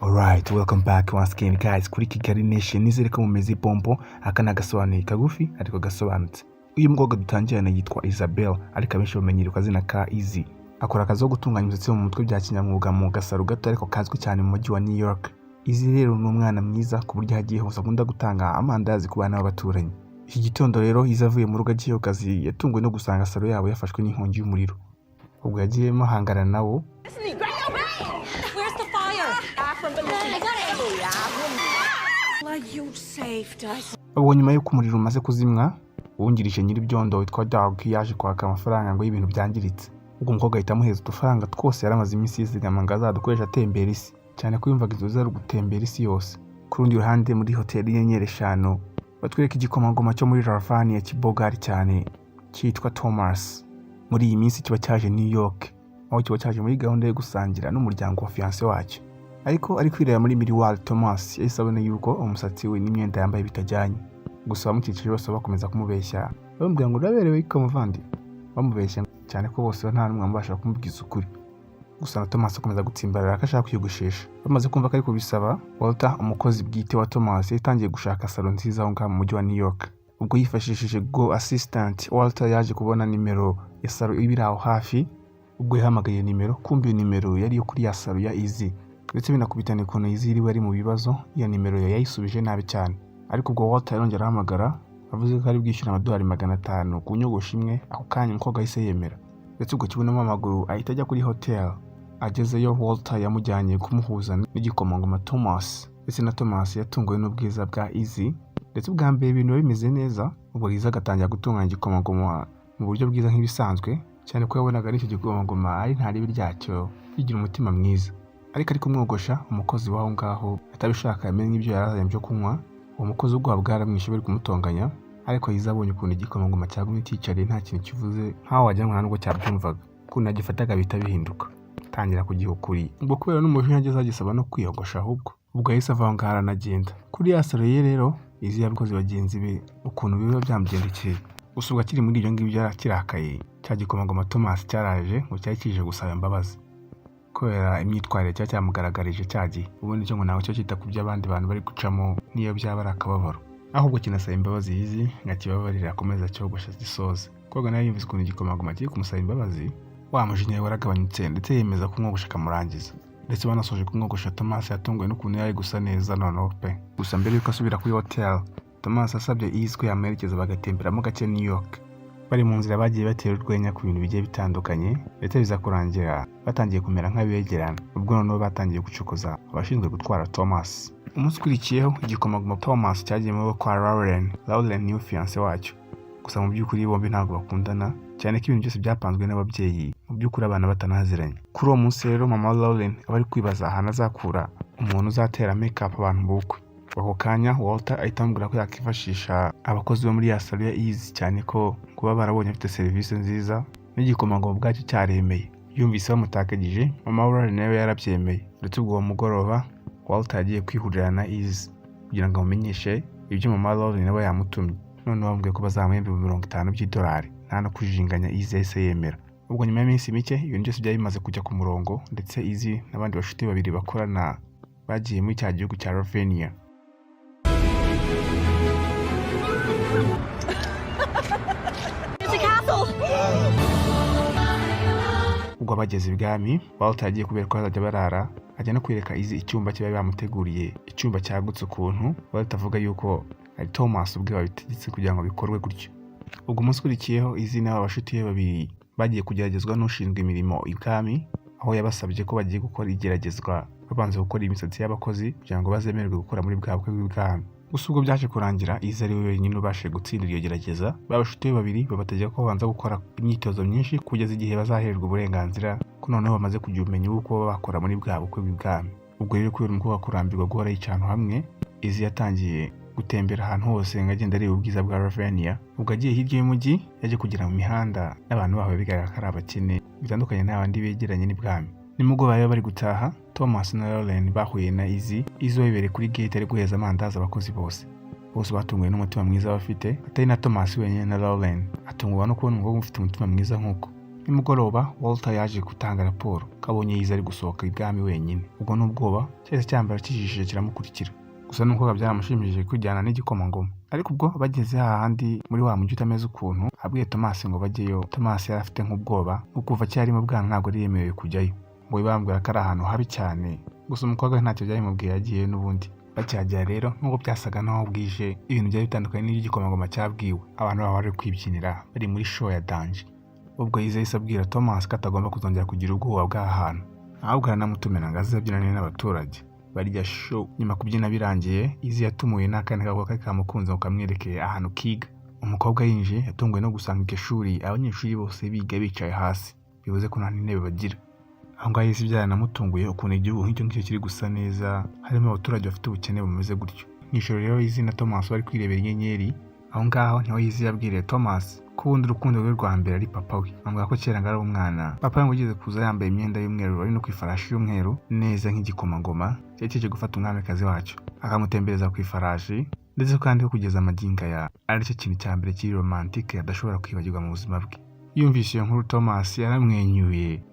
Alright, welcome back once again guys kuri Kigali Nation. Nizere ko mumeze pompo. Aka nagasobanuye kagufi ariko gasobanutse. Uyu mukobwa dutangirana yitwa Isabel ariko abenshi bamenyereye ku kazina ka Easy. Akora akazi ko gutunganya imisatsi mu mutwe bya kinyamwuga mu gasaro gato ariko kazwi cyane mu mujyi wa New York. Easy rero ni umwana mwiza ku buryo hagiye hose akunda gutanga amandazi ku bana b'abaturanyi. Iki gitondo rero izavuye mu rugo agiye ku kazi yatunguwe no gusanga saro yabo yafashwe n'inkongi y'umuriro. Ubwo yagiyemo hangana nawo. Ubu nyuma y'uko umuriro umaze kuzimwa, uwungirije nyiri byondo witwa Dog yaje kwaka amafaranga ngo y'ibintu byangiritse. Ubwo umukobwa ahita amuheza udufaranga twose yaramaze iminsi yizigama ngo azadukoresha atembera isi, cyane ko yumvaga inzozi ari gutembera isi yose. Ku rundi ruhande muri hoteli y'inyenyeri 5 batwereka igikomangoma cyo muri Ravania kibogari cyane cyitwa Thomas. Muri iyi minsi kiba cyaje New York, aho kiba cyaje muri gahunda yo gusangira n'umuryango wa fiancé wacyo. Ariko ari kwireba muri Miriwari Thomas yahise abona yuko umusatsi we n'imyenda yambaye bitajyanye. Gusa bamukikije bose bakomeza kumubeshya bamubwira ngo uraberewe ikamuvandi, bamubeshya cyane ko bose nta numwe ambasha kumubwiza ukuri. Gusa na Thomas akomeza gutsimbarara akashaka kwiyogoshesha. Bamaze kumva ko ari kubisaba, Walter umukozi bwite wa Thomas yatangiye gushaka salon nziza aho ngaho mu mujyi wa New York. Ubwo yifashishije Go Assistant, Walter yaje kubona nimero ya salon ibiri aho hafi. Ubwo yahamagaye nimero, kumbi nimero yari yo kuri ya salon ya Easy. Ndetse binakubitana ukuntu Easy iri bari mu bibazo, iyo nimero yayisubije nabi cyane. Ariko ubwo Walter yarongera ahamagara avuze ko ari bwishyura amadolari 500 ku nyogosho imwe. Ako kanya umukobwa yahise yemera. Ndetse ubwo kibonamo amaguru ahita ajya kuri hotel. Agezeyo Walter yamujyanye kumuhuza n'igikomangoma Thomas. Ndetse na Thomas yatunguwe n'ubwiza bwa Easy. Ndetse ubwa mbere ibintu bimeze neza, ubwo Easy agatangira gutunganya igikomangoma mu buryo bwiza nk'ibisanzwe, cyane ko yabonaga ari icyo gikomangoma ari ntari biryacyo yigira umutima mwiza. Ariko kumwogosha umukozi waho ngaho atabishaka yamenye ibyo yarazanye byo kunywa. Uwo mukozi ubwo bwaramwishe bari kumutonganya, ariko yizabonye ukuntu igikomangoma cyagumye cyicariye nta kintu kivuze, nkaho wajyanwa nubwo cyabyumvaga. Ukuntu agifataga bita bihinduka, tangira kugiha ukuri. Ubwo kubera n'umujinya ageze agisaba no kwiyogosha, ahubwo ubwo yahise ava ngaho aranagenda. Kuri ya salo ye rero Easy yakoze bagenzi be ukuntu biba byamugendekeye. Gusa ubwo akiri muri ibyo ngibyo yarakirakaye, cya gikomangoma Thomas cyaraje ngo cyari kije gusaba imbabazi kubera imyitwarire cyamugaragarije cyagiye. Ubundi cyo ngo nawe cyo kita kubyo abandi bantu bari gucamo niyo byaba ari akababaro, ahubwo kinasaba imbabazi Easy ngakibabarira akomeza cyogosha gisoze. Koga nayo yumvise ukuntu igikomangoma kiri kumusaba imbabazi, wa mujinya waragabanyutse ndetse yemeza kumwogosha akamurangiza. Ndetse banasoje kumwogosha, Thomas yatunguwe n'ukuntu yari gusa neza noneho pe. Gusa mbere yuko asubira kuri hotel, Thomas asabye Easy ko yamerekeza bagatemberamo gake New York. Bari mu nzira bagiye batera urwenya ku bintu bigiye bitandukanye, ndetse biza kurangira batangiye kumera nk'abegerana. Ubwo noneho batangiye gucokoza abashinzwe gutwara Thomas. Umunsi ukurikiyeho igikomangoma Thomas cyagiye mu kwa Lauren niwe fiancé wacyo. Gusa mu by'ukuri bombi ntabwo bakundana, cyane ko ibintu byose byapanzwe n'ababyeyi, mu by'ukuri abana batanaziranye. Kuri uwo munsi rero mama Lauren aba ari kwibaza ahantu azakura umuntu uzatera make-up abantu bukwe. Ako kanya Walter ahita amubwira ko yakifashisha abakozi bo muri ya salo ya Easy, cyane ko kuba barabonye afite serivisi nziza n'igikomangoma bwacyo cyaremeye. Yumvise bamutakagije, mama Lauren nawe yarabyemeye. Ndetse ubwo mugoroba Walter yagiye kwihurira na Easy kugira ngo amumenyeshe ibyo mama Lauren nawe yamutumye. None bamubwiye ko bazamuhemba $50 nta no kujinganya. Easy yahise yemera. Ubwo nyuma y'iminsi mike ibintu byose byari bimaze kujya ku murongo, ndetse Easy n'abandi bashuti babiri bakorana bagiye muri cya gihugu cya Ravania. Ubwo bageze ibwami, Walter yagiye kubera ko azajya barara, ajya no kwereka Easy icyumba kiba bamuteguriye, icyumba cyagutse ukuntu. Walter avuga yuko ari Thomas ubwe wabitegetse kugira ngo bikorwe gutyo. Ubwo umunsi ukurikiyeho Easy n'aba bashuti be babiri bagiye kugeragezwa n'ushinzwe imirimo ibwami, aho yabasabye ko bagiye gukora igeragezwa babanza gukora imisatsi y'abakozi kugira ngo bazemererwe gukora muri bwa bukwe bw'ibwami. Gusa ubwo byaje kurangira Easy ari we wenyine ubashije gutsindira iyo gerageza. Babashuti be babiri babategeka ko babanza gukora imyitozo myinshi kugeza igihe bazahererwa uburenganzira ko noneho bamaze kugira ubumenyi bw'uko bakora muri bwa bukwe bw'ibwami. Ubwo rero kubera umukobwa kurambirwa guhora yicara hamwe, Easy yatangiye gutembera ahantu hose ngagenda areba ubwiza bwa Ravania. Ubwo agiye hirya y'umujyi yaje kugera mu mihanda n'abantu baho bigaragara ko ari abakene bitandukanye n'abandi begeranye n'ibwami. Nimugoroba bari gutaha, Thomas na Lauren bahuye na Easy wibereye kuri gate ari guheza amandazi abakozi bose. Bose batunguwe n'umutima mwiza bafite, atari na Thomas wenyine na Lauren atungwa no kubona umukobwa ufite umutima mwiza nk'uko. nimugoroba Walter yaje gutanga raporo kabonye Yiza ari gusohoka ibwami wenyine. Ubwo n'ubwoba cyese cyambara kijishije kiramukurikira. Gusa n'umukobwa byaramushimishije kujyana n'igikomangoma. Ariko ubwo bageze hahandi muri wa mujyi utameze ukuntu abwiye Thomas ngo bajyeyo, Thomas yari afite nk'ubwoba nko kuva cyari mu bwana ntabwo ari yemerewe kujyayo, ngo bibambwira ko ari ahantu habi cyane. Gusa umukobwa ntacyo byabimubwiye yagiye n'ubundi. Bacyajya rero nubwo byasaga naho bwije ibintu byari bitandukanye n'igikomangoma cyabwiwe. Abantu baba bari kwibyinira bari muri show ya danje. Ubwo Yiza yahise abwira Thomas ko atagomba kuzongera kugira ubwoba bw'ahantu, ahubwo aranamutumira ngo aze abyinane n'abaturage. Barya show. Nyuma kubyina birangiye, Yiza yatumuye n'akana kagabo kari kamukunze ngo kamwerekeye ahantu kiga. Umukobwa yinjiye yatunguwe no gusanga iryo shuri abanyeshuri bose biga bicaye hasi, bivuze ko nta n'intebe bagira. Aho ngaho Yiza byaranamutunguye ukuntu igihugu nk'icyo ngicyo kiri gusa neza, harimo abaturage bafite ubukene bumeze gutyo. Nijoro rero Yiza na Thomas bari kwirebera inyenyeri. Aho ngaho niho Yiza yabwiriye Thomas ko ubundi urukundo rwe rwa mbere ari papa we. Ambwira ko kera ngo ari umwana, papa ngo ugeze kuza yambaye imyenda y'umweru ari no kwifarashi y'umweru neza nk'igikomangoma cyerekeje gufata umwamikazi wacu, akamutembereza ku ifarashi, ndetse kandi ko kugeza amagingo aya ari cyo kintu cya mbere kiri romantike adashobora kwibagirwa mu buzima bwe. Yumvise iyo nkuru Thomas yaramwenyuye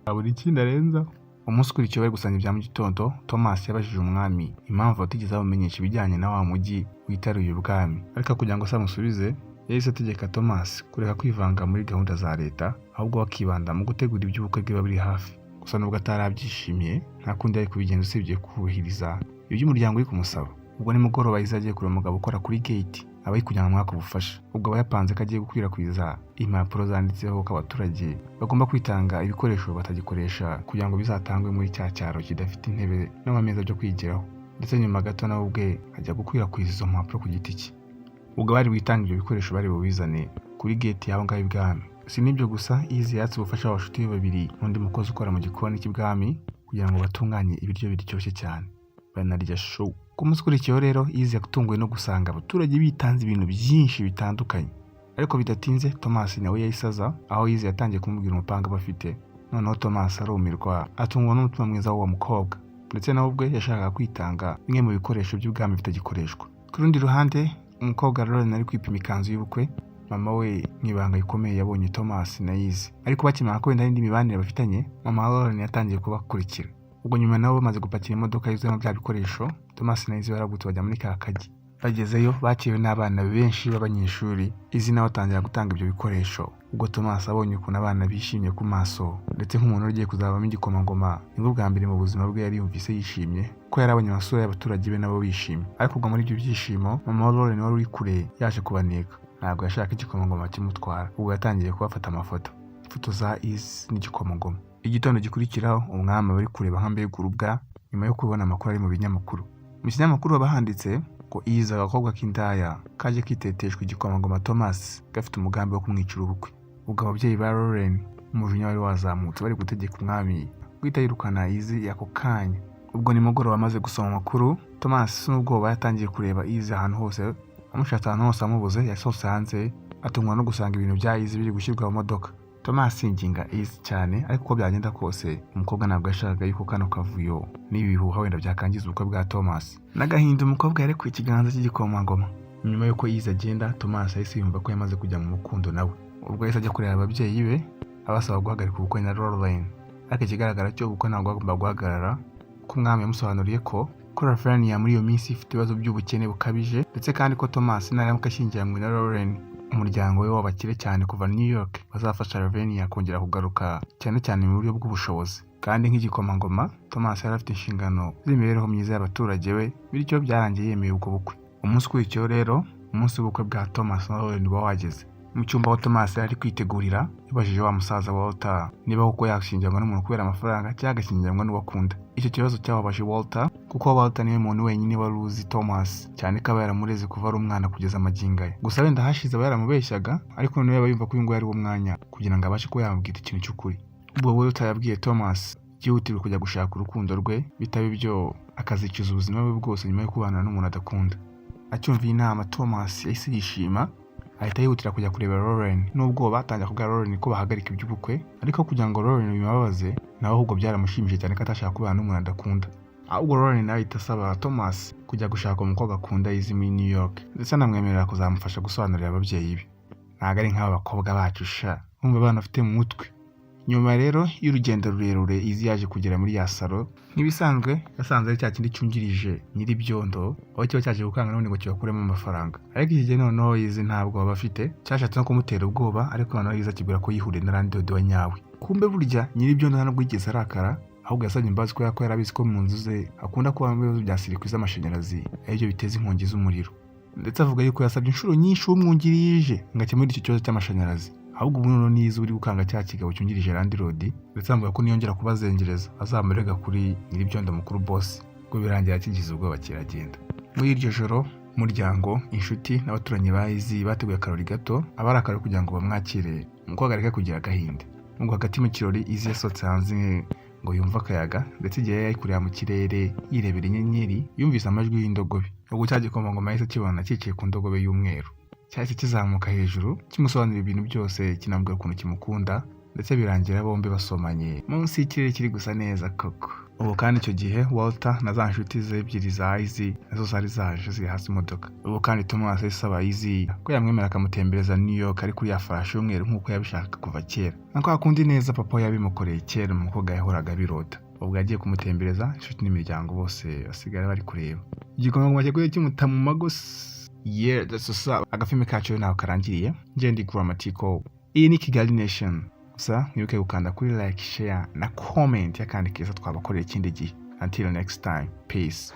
abura ikindi arenzaho. Umunsi ukurikiye bari gusangira ibya mu gitondo, Thomas yabajije umwami impamvu batigeze bamumenyesha ibijyanye na wa mujyi witaruye ubwami. Ariko kugira ngo amusubize yahise ategeka Thomas kureka kwivanga muri gahunda za leta, ahubwo bakibanda mu gutegura iby'ubukwe bwe buri hafi. Gusa nubwo atarabyishimiye nta kundi ari kubigenza usibye kubahiriza ibyo umuryango uri kumusaba. Ubwo nimugoroba Yiza agiye kureba umugabo ukora kuri gate abayi kugira ngo mwaka ubufasha. Ubwo aba yapanze ko agiye gukwirakwiza impapuro zanditseho ko abaturage bagomba kwitanga ibikoresho batagikoresha kugira ngo bizatangwe muri cya cyaro kidafite intebe n'amameza byo kwigiraho. Ndetse nyuma gato nawe ubwe ajya gukwirakwiza izo mpapuro ku giti cye. Ubwo bari bwitange ibyo bikoresho bari bubizane kuri gate y'aho ngaho ibwami. Si n'ibyo gusa, Yiza yatse ubufasha abashuti be babiri n'undi mukozi ukora mu gikoni cy'ibwami kugira ngo batunganye ibiryo biryoshye cyane. Banarya show. Ku munsi ukurikiyeho rero Yiza yatunguwe no gusanga abaturage bitanze ibintu byinshi bitandukanye. Ariko bidatinze Thomas nawe yayisaza, aho Yiza yatangiye kumubwira umupanga bafite. Noneho Thomas arumirwa atungwa n'umutima mwiza w'uwo mukobwa, ndetse nawe ubwe yashakaga kwitanga bimwe mu bikoresho by'ubwami bitagikoreshwa. Ku rundi ruhande umukobwa Lauren ari kwipima ikanzu y'ubukwe. Mama we mwibanga rikomeye yabonye Thomas na Yiza, ariko bakimara ko wenda n'indi mibanire bafitanye, mama Lauren yatangiye kubakurikira. Ubwo nyuma nabo bamaze gupakira imodoka yuzuyemo bya bikoresho, Thomas na Yiza baragutse bajya muri ka kagi. Bagezeyo bakiwe n'abana benshi b'abanyeshuri. Yiza nawe atangira gutanga ibyo bikoresho. Ubwo Thomas abonye ukuntu abana bishimye ku maso, ndetse nk'umuntu ugiye kuzabamo igikomangoma, nibwo bwa mbere mu buzima bwe yari yumvise yishimye ko yarabonye amasura y'abaturage be nabo bishimye. Ariko ubwo muri ibyo byishimo mama Lauren wari uri kure yaje kubaneka. Ntabwo yashaka igikomangoma kimutwara. Ubwo yatangiye kubafata amafoto, ifoto za Yiza n'igikomangoma. Igitondo gikurikiraho umwami bari kureba nkambe y'urubwa nyuma yo kubona amakuru ari mu binyamakuru. Mu kinyamakuru bahanditse ko Yiza agakobwa k'indaya kaje kiteteshwa igikomangoma Thomas gafite umugambi wo kumwicira ubukwe. Ubwo ababyeyi ba Lauren umujinya wari wazamutse bari gutegeka umwami guhita yirukana Yiza ako kanya. Ubwo nimugoroba amaze gusoma amakuru, Thomas n'ubwoba yatangiye kureba Yiza ahantu hose, amushatse ahantu hose amubuze. Yasohotse hanze atungwa no gusanga ibintu bya Yiza biri gushyirwa mu modoka. Thomas yinginga Yiza cyane, ariko uko byagenda kose umukobwa ntabwo yashakaga yuko kano kavuyo n'ibihuha wenda byakangiza ubukwe bwa Thomas. N'agahinda umukobwa yarekuye ikiganza cy'igikomangoma. Nyuma y'uko Yiza agenda, Thomas yahise yumva ko yamaze kujya mu rukundo nawe. Ubwo yahise ajya kureba ababyeyi be abasaba guhagarika ubukwe na Lauren. Ariko ikigaragara cyo ubukwe ntabwo agomba guhagarara, ko umwami yamusobanuriye ko California muri iyo minsi ifite ibibazo by'ubukene bukabije, ndetse kandi ko Thomas naramuka ashyingiranywe na Lauren umuryango we w'abakire cyane kuva New York bazafasha California kongera kugaruka cyane cyane mu buryo bw'ubushobozi. Kandi nk'igikomangoma Thomas yari afite inshingano z'imibereho myiza y'abaturage be, bityo byarangiye yemeye ubwo bukwe. Umunsi ukurikiyeho rero, umunsi w'ubukwe bwa Thomas na Lauren uba wageze. Mu cyumba aho Thomas yari kwitegurira, yabajije wa musaza Walter niba koko yashyingiranywe n'umuntu kubera amafaranga cyangwa agashyingiranywa n'uwo akunda. Icyo kibazo cyababaje Walter, kuko Walter niwe muntu wenyine wari uzi Thomas cyane ko aba yaramureze kuva ari umwana kugeza amagingo ye. Gusa wenda hashize aba yaramubeshyaga, ariko noneho yaba yumva ko uyu nguyu ari wo mwanya kugira ngo abashe kuba yamubwira ikintu cy'ukuri. Ubwo Walter yabwiye Thomas yihutirwa kujya gushaka urukundo rwe, bitaba ibyo akazicuza ubuzima bwe bwose nyuma yo kubana n'umuntu adakunda. Acyumviye inama Thomas yahise yishima, ahita yihutira kujya kureba Lauren. Nubwo batangiye kubwira Lauren ko bahagarika iby'ubukwe, ariko kugira ngo Lauren bimubabaze nawe ahubwo byaramushimishije cyane ko atashaka kubana n'umuntu adakunda. Ahubwo Lauren nawe ahita asaba Thomas kujya gushaka umukobwa akunda Yiza muri New York, ndetse anamwemerera kuzamufasha gusobanurira ababyeyi be. Ntabwo ari nk'aba bakobwa bacu sha, bumva abana bafite mu mutwe. Nyuma rero y'urugendo rurerure Izi yaje kugera muri ya salo nk'ibisanzwe yasanze ari cya kindi cyungirije nyiri byondo aho kiba cyaje gukanga none ngo kibakuremo amafaranga. Ariko iki gihe noneho Izi ntabwo baba afite cyashatse no kumutera ubwoba ariko noneho Izi akibwira ko yihuriye na Landlord wa nyawe. Kumbe burya nyiri byondo nta nubwo yigeze arakara ahubwo yasabye imbabazi ko yarabizi ko mu nzu ze akunda kuba mu bibazo bya sirikwi z'amashanyarazi aribyo biteza inkongi z'umuriro. Ndetse avuga yuko yasabye inshuro nyinshi umwungirije ngo akemure icyo kibazo cy'amashanyarazi. Ahubwo ubu noneho Niza uri gukanga cya kigabo cyungirije Landlord ndetse avuga ko niyongera kubazengereza azamurega kuri nyiri byondo mukuru boss ngo birangira akigize ubwoba kiragenda. Muri iryo joro umuryango, inshuti n'abaturanyi ba Izi bateguye akarori gato abarakara kugira ngo bamwakire umukobwa areke kugira agahinda. Ngo hagati mu kirori Izi yasohotse hanze ngo yumva akayaga ndetse igihe yari kureba mu kirere yirebera inyenyeri yumvise amajwi y'indogobe. Ubwo cya gikomangoma yahise kibona cyicaye ku ndogobe y'umweru cyahise kizamuka hejuru kimusobanurira ibintu byose kinambwira ukuntu kimukunda ndetse birangira bombi basomanye munsi y'ikirere kiri gusa neza koko. Ubu kandi icyo gihe Walter na za nshuti ze ebyiri za Izi nazo zari zaje ziri hasi imodoka. Ubu kandi Thomas yasaba Izi ko yamwemera akamutembereza New York ari kuri ya farashi y'umweru nk'uko yabishaka kuva kera. Nako akundi neza papa yabimukoreye kera umukobwa yahoraga birota. Ubwo yagiye kumutembereza inshuti n'imiryango bose basigara bari kureba. Igikomangomabirangira cyaguye kimuta mu magos. Yeah, that's what's up. Agafilme kacu nawe karangiriye. Nje ndi Grammatical. Iyi ni Kigali Nation. Gusa mwibuke gukanda kuri like, share na comment yakandi keza twabakorera ikindi gihe. Until next time. Peace.